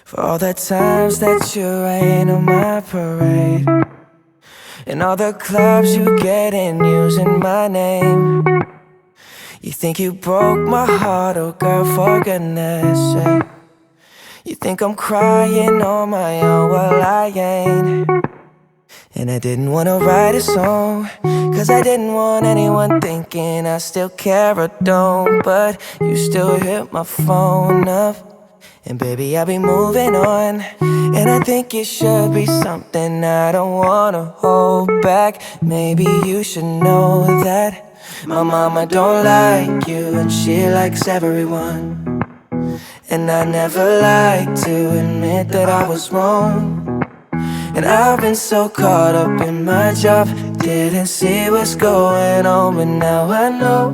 For all the times that you rain on my parade, and all the clubs you get in using my name. You think you broke my heart, oh girl, for goodness sake. You think I'm crying on my own, well I ain't. And I didn't wanna write a song, cause I didn't want anyone thinking I still care or don't. But you still hit my phone up, and baby, I'll be moving on. And I think it should be something I don't wanna hold back. Maybe you should know that my mama don't like you, and she likes everyone. And I never like to admit that I was wrong. And I've been so caught up in my job, didn't see what's going on. But now I know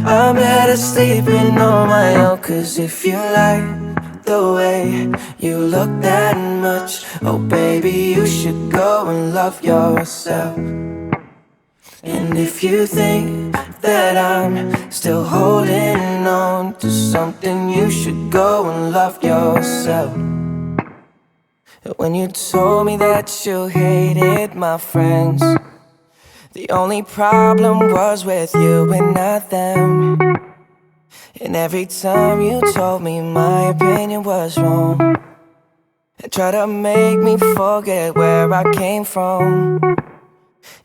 I'm better sleeping on my own. Cause if you like the way you look that much, oh baby, you should go and love yourself. And if you think that I'm still holding on to something, you should go and love yourself. When you told me that you hated my friends, the only problem was with you and not them. And every time you told me my opinion was wrong, and tried to make me forget where I came from.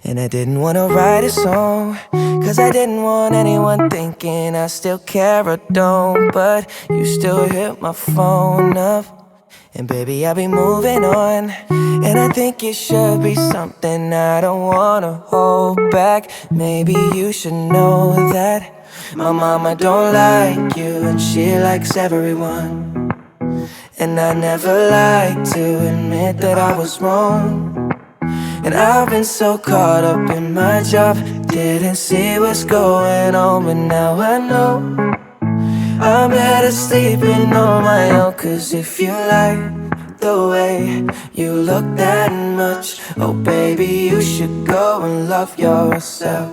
And I didn't wanna write a song, cause I didn't want anyone thinking I still care or don't. But you still hit my phone up, and baby, I'll be moving on. And I think it should be something I don't wanna hold back. Maybe you should know that my mama don't like you, and she likes everyone. And I never like to admit that I was wrong. And I've been so caught up in my job, didn't see what's going on. But now I know I'm better sleeping on my own. Cause if you like the way you look that much, oh baby, you should go and love yourself.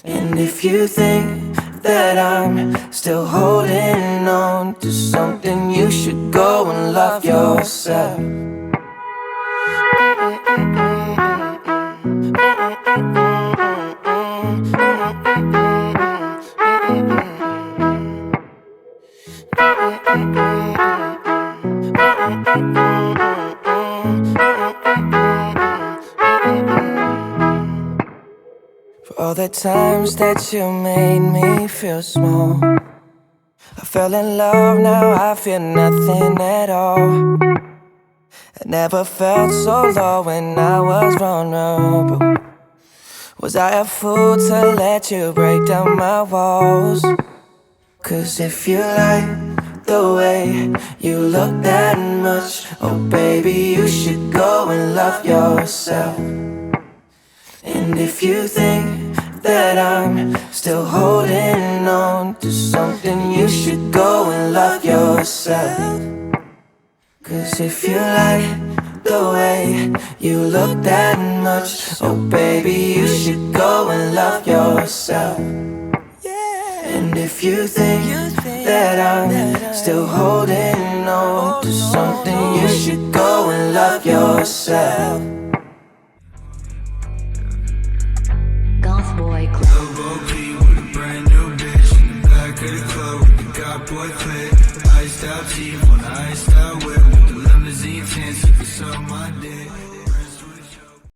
And if you think that I'm still holding on to something, you should go and love yourself. For all the times that you made me feel small, I fell in love, now I feel nothing at all. I never felt so low when I was vulnerable. Was I a fool to let you break down my walls? Cause if you like the way you look that much, oh baby, you should go and love yourself. And if you think that I'm still holding on to something, you should go and love yourself. Cause if you like the way you look that much, oh baby, you should go and love yourself. And if you think that I'm still holding on to something, you should go and love yourself. Goth Boy OP with a brand new bitch in the back of the club with the God Boy clip. Iced out teeth on the iced out